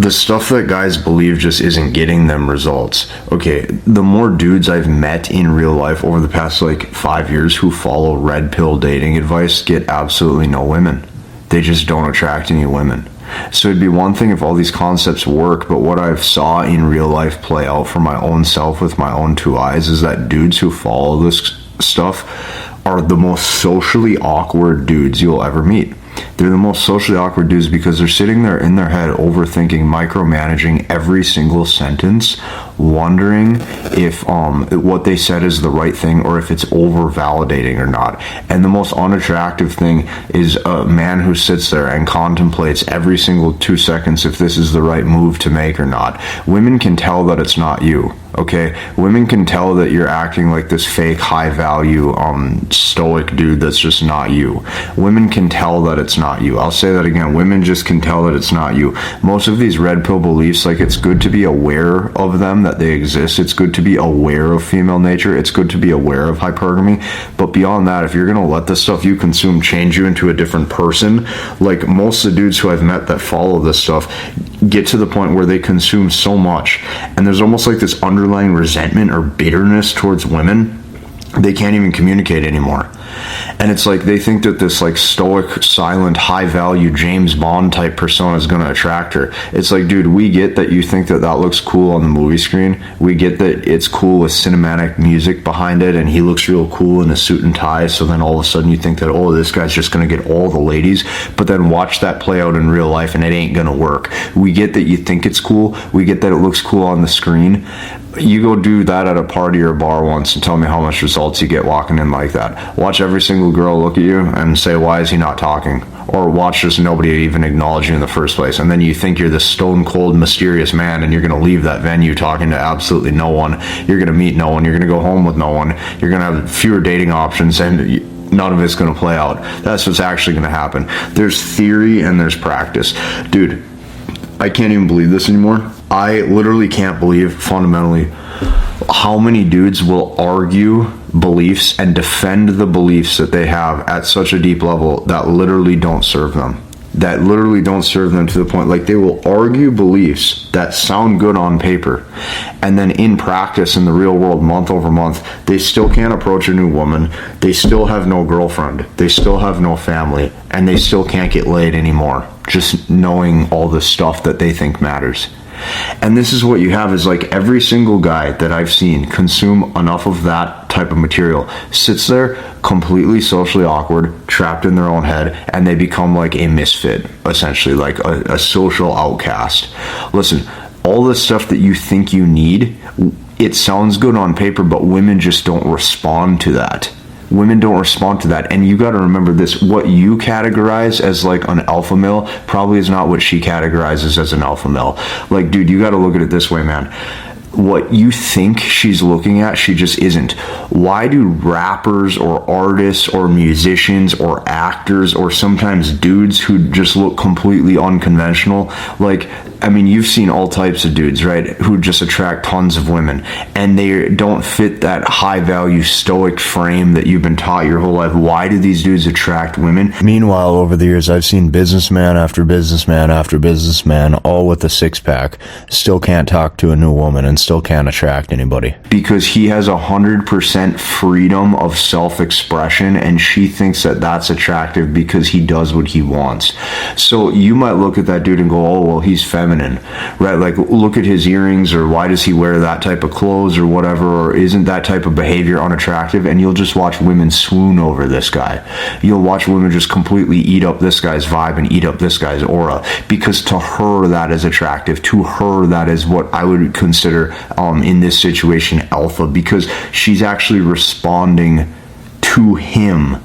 the stuff that guys believe just isn't getting them results. Okay, the more dudes I've met in real life over the past like 5 years who follow red pill dating advice get absolutely no women. They just don't attract any women. So it'd be one thing if all these concepts work, but what I've saw in real life play out for my own self with my own two eyes is that dudes who follow this stuff are the most socially awkward dudes you'll ever meet. They're the most socially awkward dudes because they're sitting there in their head overthinking, micromanaging every single sentence, wondering if what they said is the right thing or if it's over-validating or not. And the most unattractive thing is a man who sits there and contemplates every single 2 seconds if this is the right move to make or not. Women can tell that it's not you. Okay, women can tell that you're acting like this fake high value stoic dude that's just not you. Women can tell that it's not you. I'll say that again. Women just can tell that it's not you. Most of these red pill beliefs, like, it's good to be aware of them, that they exist. It's good to be aware of female nature. It's good to be aware of hypergamy. But beyond that, if you're gonna let the stuff you consume change you into a different person, like most of the dudes who I've met that follow this stuff get to the point where they consume so much, and there's almost like this underlying resentment or bitterness towards women, they can't even communicate anymore. And it's like they think that this like stoic, silent, high value James Bond type persona is going to attract her. It's like, dude, we get that you think that that looks cool on the movie screen. We get that it's cool with cinematic music behind it and he looks real cool in a suit and tie, so then all of a sudden you think that, oh, this guy's just going to get all the ladies. But then watch that play out in real life and it ain't going to work. We get that you think it's cool. We get that it looks cool on the screen. You go do that at a party or a bar once and tell me how much results you get walking in like that. Watch every single girl look at you and say, why is he not talking? Or watch just nobody even acknowledge you in the first place. And then you think you're this stone cold, mysterious man and you're going to leave that venue talking to absolutely no one. You're going to meet no one. You're going to go home with no one. You're going to have fewer dating options and none of it's going to play out. That's what's actually going to happen. There's theory and there's practice. Dude, I can't even believe this anymore. I literally can't believe fundamentally how many dudes will argue beliefs and defend the beliefs that they have at such a deep level that literally don't serve them. That literally don't serve them to the point, like they will argue beliefs that sound good on paper, and then in practice in the real world, month over month, they still can't approach a new woman, they still have no girlfriend, they still have no family, and they still can't get laid anymore, just knowing all the stuff that they think matters. And this is what you have, is like every single guy that I've seen consume enough of that type of material sits there completely socially awkward, trapped in their own head, and they become like a misfit, essentially, like a social outcast. Listen, all the stuff that you think you need, it sounds good on paper, but women just don't respond to that. Women don't respond to that. And you got to remember this, what you categorize as like an alpha male probably is not what she categorizes as an alpha male. Like, dude, you got to look at it this way, man. What you think she's looking at, she just isn't. Why do rappers or artists or musicians or actors or sometimes dudes who just look completely unconventional, like, I mean, you've seen all types of dudes, right, who just attract tons of women, and they don't fit that high-value stoic frame that you've been taught your whole life. Why do these dudes attract women? Meanwhile, over the years, I've seen businessman after businessman after businessman, all with a six-pack, still can't talk to a new woman and still can't attract anybody. Because he has 100% freedom of self-expression, and she thinks that that's attractive because he does what he wants. So you might look at that dude and go, oh, well, he's feminine. Right? Like, look at his earrings, or why does he wear that type of clothes or whatever, or isn't that type of behavior unattractive? And you'll just watch women swoon over this guy. You'll watch women just completely eat up this guy's vibe and eat up this guy's aura, because to her that is attractive. To her that is what I would consider in this situation alpha, because she's actually responding to him,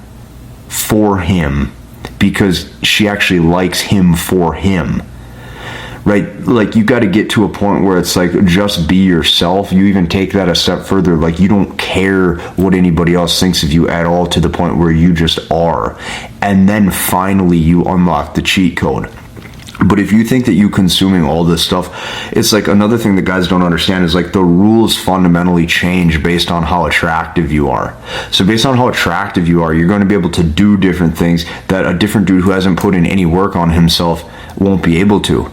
for him, because she actually likes him for him. Right? Like, you got to get to a point where it's like, just be yourself. You even take that a step further. Like, you don't care what anybody else thinks of you at all, to the point where you just are. And then finally you unlock the cheat code. But if you think that you consuming all this stuff, it's like another thing that guys don't understand is like the rules fundamentally change based on how attractive you are. So based on how attractive you are, you're going to be able to do different things that a different dude who hasn't put in any work on himself won't be able to.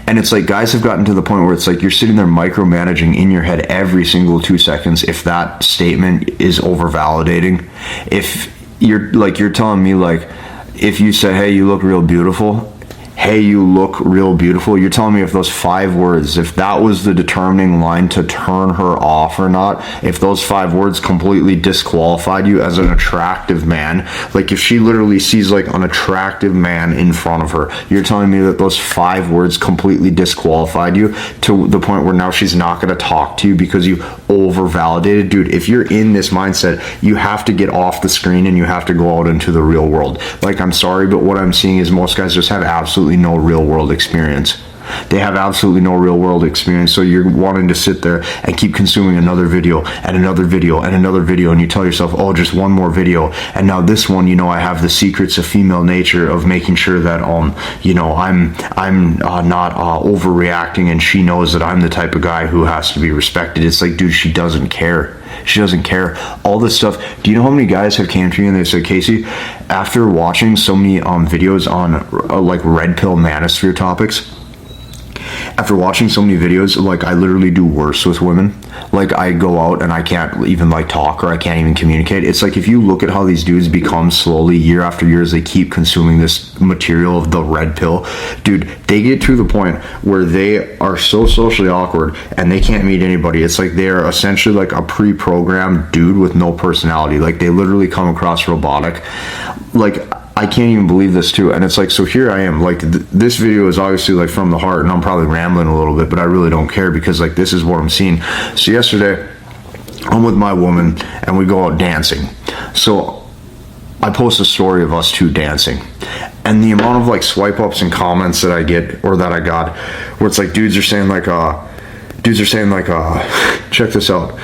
And it's like guys have gotten to the point where it's like you're sitting there micromanaging in your head every single 2 seconds if that statement is over validating. If you're telling me, like, if you say, hey, you look real beautiful, hey, you look real beautiful, you're telling me if those 5 words, if that was the determining line to turn her off or not, if those 5 words completely disqualified you as an attractive man, like if she literally sees like an attractive man in front of her, you're telling me that those 5 words completely disqualified you to the point where now she's not going to talk to you because you over validated. Dude, if you're in this mindset, you have to get off the screen and you have to go out into the real world. Like, I'm sorry, but what I'm seeing is most guys just have absolutely no real world experience. They have absolutely no real world experience. So you're wanting to sit there and keep consuming another video and another video and another video, and you tell yourself, oh, just one more video, and now this one, I have the secrets of female nature of making sure that I'm not overreacting, and she knows that I'm the type of guy who has to be respected. It's like, dude, she doesn't care. She doesn't care. All this stuff. Do you know how many guys have came to me and they said, Casey, after watching so many videos on like red pill manosphere topics, after watching so many videos, like, I literally do worse with women. Like, I go out and I can't even like talk, or I can't even communicate. It's like, if you look at how these dudes become slowly year after year as they keep consuming this material of the red pill, dude, they get to the point where they are so socially awkward and they can't meet anybody. It's like they're essentially like a pre-programmed dude with no personality. Like, they literally come across robotic. Like, I can't even believe this too. And it's like, so here I am, like, this video is obviously like from the heart, and I'm probably rambling a little bit, but I really don't care because like this is what I'm seeing. So yesterday I'm with my woman and we go out dancing. So I post a story of us two dancing, and the amount of like swipe ups and comments that I get, or that I got, where it's like dudes are saying like check this out,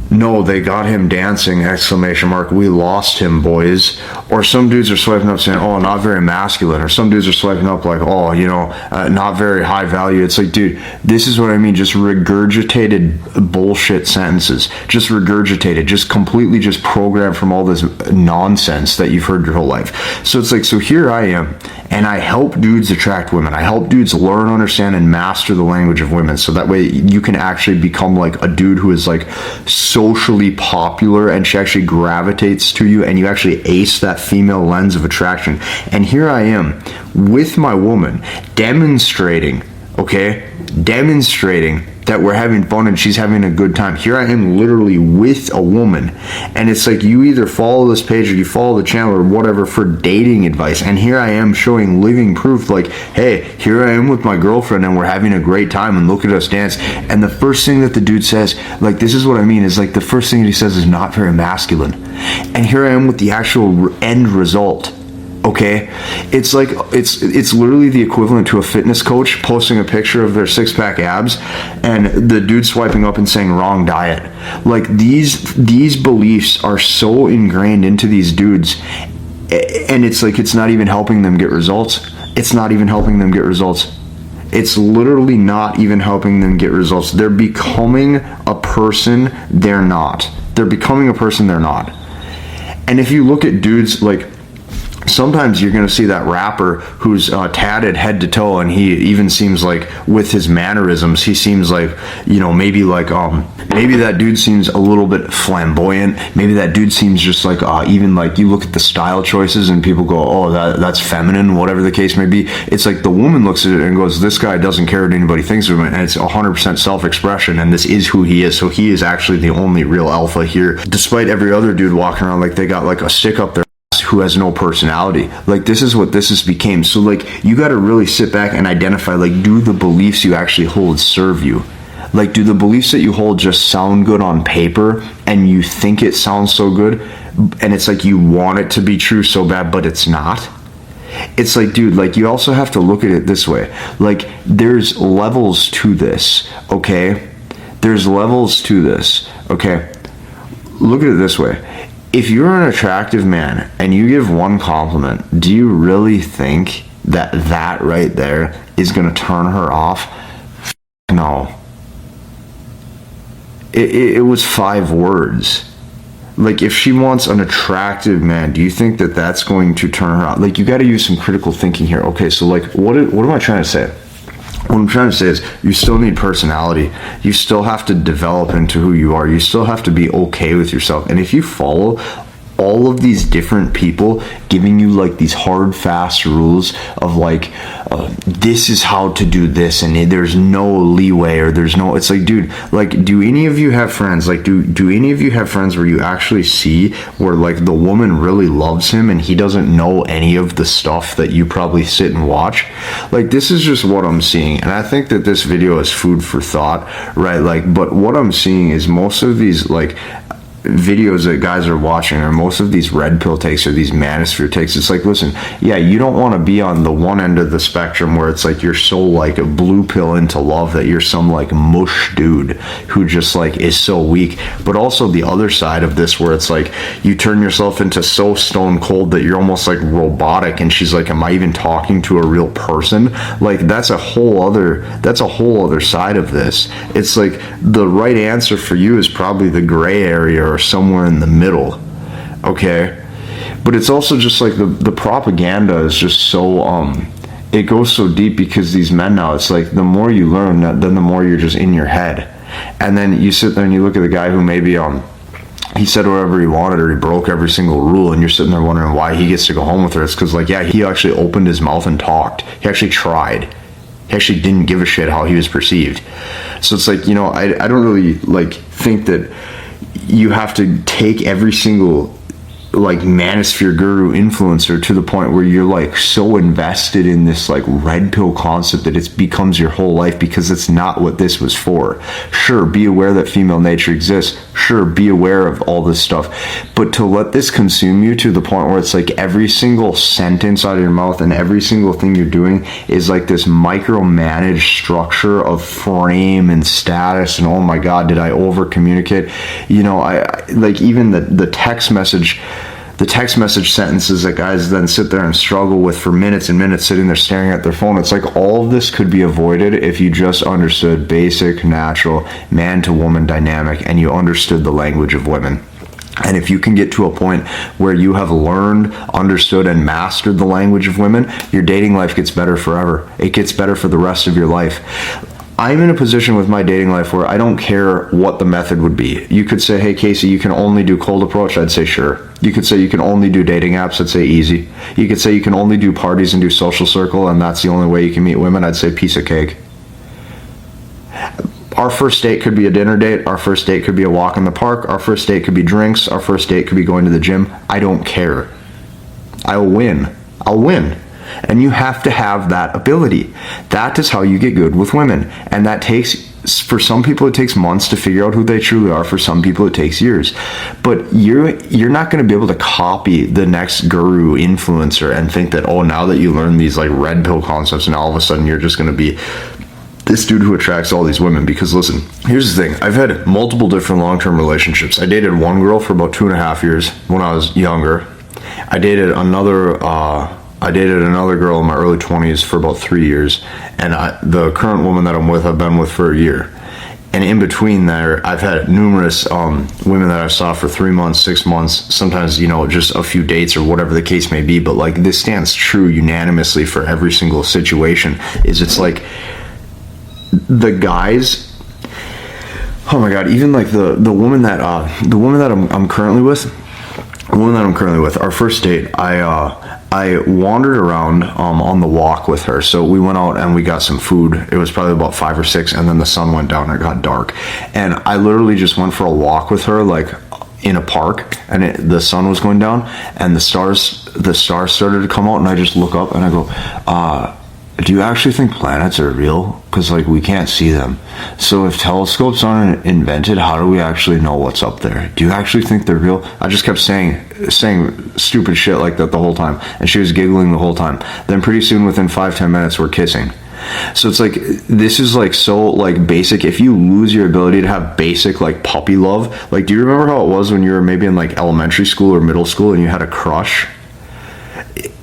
no, they got him dancing, ! We lost him, boys. Or some dudes are swiping up saying, oh, not very masculine. Or some dudes are swiping up like, oh, not very high value. It's like, dude, this is what I mean. Just regurgitated bullshit sentences. Just regurgitated. Just completely just programmed from all this nonsense that you've heard your whole life. So it's like, so here I am, and I help dudes attract women. I help dudes learn, understand, and master the language of women. So that way you can actually become like a dude who is like socially popular, and she actually gravitates to you, and you actually ace that female lens of attraction. And here I am with my woman demonstrating that we're having fun and she's having a good time. Here I am literally with a woman, and it's like, you either follow this page or you follow the channel or whatever for dating advice, and here I am showing living proof, like, hey, here I am with my girlfriend and we're having a great time and look at us dance. And the first thing that the dude says, like, this is what I mean, is like the first thing that he says is not very masculine. And here I am with the actual end result. Okay, it's like, it's literally the equivalent to a fitness coach posting a picture of their six-pack abs and the dude swiping up and saying wrong diet. Like, these beliefs are so ingrained into these dudes, and it's like, it's not even helping them get results. It's not even helping them get results. It's literally not even helping them get results. They're becoming a person they're not. They're becoming a person they're not. And if you look at dudes, like, sometimes you're going to see that rapper who's tatted head to toe, and he even seems like, with his mannerisms, he seems like, maybe like, maybe that dude seems a little bit flamboyant. Maybe that dude seems just like, even like, you look at the style choices and people go, oh, that's feminine, whatever the case may be. It's like the woman looks at it and goes, this guy doesn't care what anybody thinks of him, and it's 100% self-expression, and this is who he is. So he is actually the only real alpha here, despite every other dude walking around like they got like a stick up their who has no personality. Like, this is what this has became. So like, you got to really sit back and identify, like, do the beliefs you actually hold serve you? Like, do the beliefs that you hold just sound good on paper and you think it sounds so good, and it's like you want it to be true so bad but it's not? It's like, dude, like, you also have to look at it this way. Like, there's levels to this, okay? There's levels to this, okay? Look at it this way. If you're an attractive man and you give one compliment, do you really think that right there is going to turn her off? No. It was 5 words. like, if she wants an attractive man, do you think that that's going to turn her on? Like, you got to use some critical thinking here. Okay, so like, what am I trying to say? What I'm trying to say is, you still need personality. You still have to develop into who you are. You still have to be okay with yourself. And if you follow all of these different people giving you like these hard, fast rules of like, this is how to do this, and there's no leeway, or there's no, it's like, dude, like, do any of you have friends, like, do any of you have friends where you actually see where like the woman really loves him and he doesn't know any of the stuff that you probably sit and watch? Like, this is just what I'm seeing, and I think that this video is food for thought, right? Like, but what I'm seeing is most of these like videos that guys are watching, or most of these red pill takes or these manosphere takes, it's like, listen, yeah, you don't want to be on the one end of the spectrum where it's like you're so like a blue pill into love that you're some like mush dude who just like is so weak, but also the other side of this where it's like you turn yourself into so stone cold that you're almost like robotic, and she's like, am I even talking to a real person? Like, that's a whole other side of this. It's like the right answer for you is probably the gray area or somewhere in the middle, okay? But it's also just like the propaganda is just so it goes so deep, because these men now, it's like the more you learn, then the more you're just in your head, and then you sit there and you look at the guy who maybe he said whatever he wanted, or he broke every single rule, and you're sitting there wondering why he gets to go home with her. It's because, like, yeah, he actually opened his mouth and talked. He actually tried. He actually didn't give a shit how he was perceived. So it's like, you know, I don't really like think that you have to take every single like manosphere guru influencer to the point where you're like so invested in this like red pill concept that it becomes your whole life, because it's not what this was for. Sure, be aware that female nature exists. Sure, be aware of all this stuff, but to let this consume you to the point where it's like every single sentence out of your mouth and every single thing you're doing is like this micromanaged structure of frame and status, and oh my god, did I over communicate? You know, I like even the text message sentences that guys then sit there and struggle with for minutes and minutes, sitting there staring at their phone. It's like all of this could be avoided if you just understood basic, natural man to woman dynamic, and you understood the language of women. And if you can get to a point where you have learned, understood, and mastered the language of women, your dating life gets better forever. It gets better for the rest of your life. I'm in a position with my dating life where I don't care what the method would be. You could say, hey, Casey, you can only do cold approach. I'd say, sure. You could say you can only do dating apps. I'd say easy. You could say you can only do parties and do social circle, and that's the only way you can meet women. I'd say piece of cake. Our first date could be a dinner date. Our first date could be a walk in the park. Our first date could be drinks. Our first date could be going to the gym. I don't care. I'll win. And you have to have that ability. That is how you get good with women. And that takes, for some people, it takes months to figure out who they truly are. For some people, it takes years. But you're not going to be able to copy the next guru influencer and think that, oh, now that you learn these like red pill concepts, and all of a sudden you're just going to be this dude who attracts all these women. Because listen, here's the thing. I've had multiple different long-term relationships. I dated one girl for about 2.5 years when I was younger. I dated another girl in my early 20s for about 3 years, and the current woman that I'm with, I've been with for a year. And in between there, I've had numerous women that I saw for 3 months, 6 months, sometimes, you know, just a few dates or whatever the case may be. But like, this stands true unanimously for every single situation, is it's like the guys, oh my god, even like the woman that I'm currently with, our first date, I wandered around on the walk with her. So we went out and we got some food. It was probably about 5 or 6, and then the sun went down and it got dark. And I literally just went for a walk with her, like in a park, and the sun was going down, and the stars started to come out, and I just look up and I go, do you actually think planets are real? Because like, we can't see them. So if telescopes aren't invented, how do we actually know what's up there? Do you actually think they're real? I just kept saying stupid shit like that the whole time, and she was giggling the whole time. Then pretty soon, within 5-10 minutes, we're kissing. So it's like, this is like so like basic. If you lose your ability to have basic like puppy love, like, do you remember how it was when you were maybe in like elementary school or middle school and you had a crush?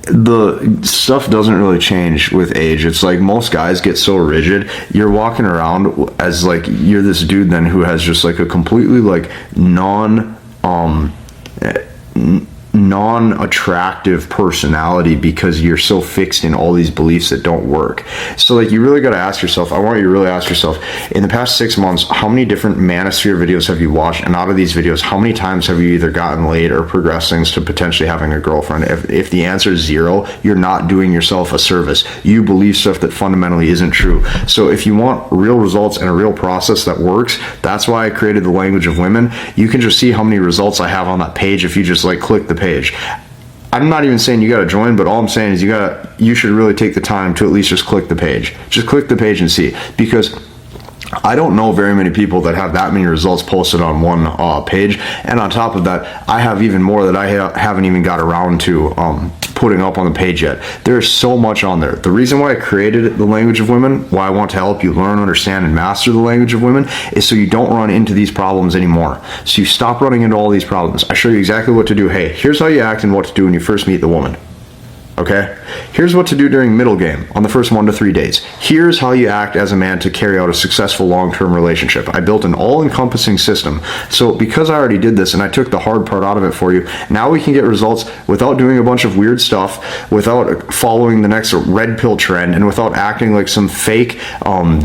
The stuff doesn't really change with age. It's like most guys get so rigid. You're walking around as like you're this dude then who has just like a completely like non-attractive personality because you're so fixed in all these beliefs that don't work. So like, you really got to ask yourself, I want you to really ask yourself, in the past 6 months, how many different Manosphere videos have you watched? And out of these videos, how many times have you either gotten laid or progressed things to potentially having a girlfriend? If the answer is 0, you're not doing yourself a service. You believe stuff that fundamentally isn't true. So if you want real results and a real process that works, that's why I created the language of women. You can just see how many results I have on that page if you just like click the page. I'm not even saying you got to join, but all I'm saying is you should really take the time to at least just click the page. Just click the page and see, because I don't know very many people that have that many results posted on one page. And on top of that, I have even more that I haven't even got around to putting up on the page yet. There's so much on there. The reason why I created the language of women, why I want to help you learn, understand, and master the language of women, is so you don't run into these problems anymore. So you stop running into all these problems. I show you exactly what to do. Hey, here's how you act and what to do when you first meet the woman. Okay, here's what to do during middle game on the first 1 to 3 days. Here's how you act as a man to carry out a successful long-term relationship. I built an all-encompassing system. So because I already did this and I took the hard part out of it for you, now we can get results without doing a bunch of weird stuff, without following the next red pill trend, and without acting like some fake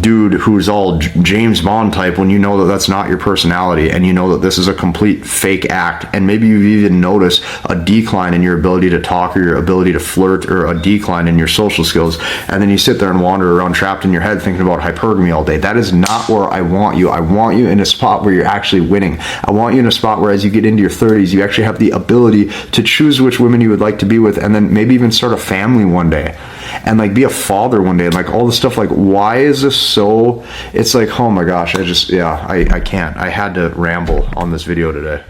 dude who's all James Bond type, when you know that that's not your personality, and you know that this is a complete fake act. And maybe you've even noticed a decline in your ability to talk or your ability to flirt, or a decline in your social skills, and then you sit there and wander around trapped in your head thinking about hypergamy all day. That is not where I want you. I want you in a spot where you're actually winning. I want you in a spot where as you get into your 30s, you actually have the ability to choose which women you would like to be with, and then maybe even start a family one day, and like be a father one day, and like all this stuff. Like, why is this so, it's like, oh my gosh, I can't. I had to ramble on this video today.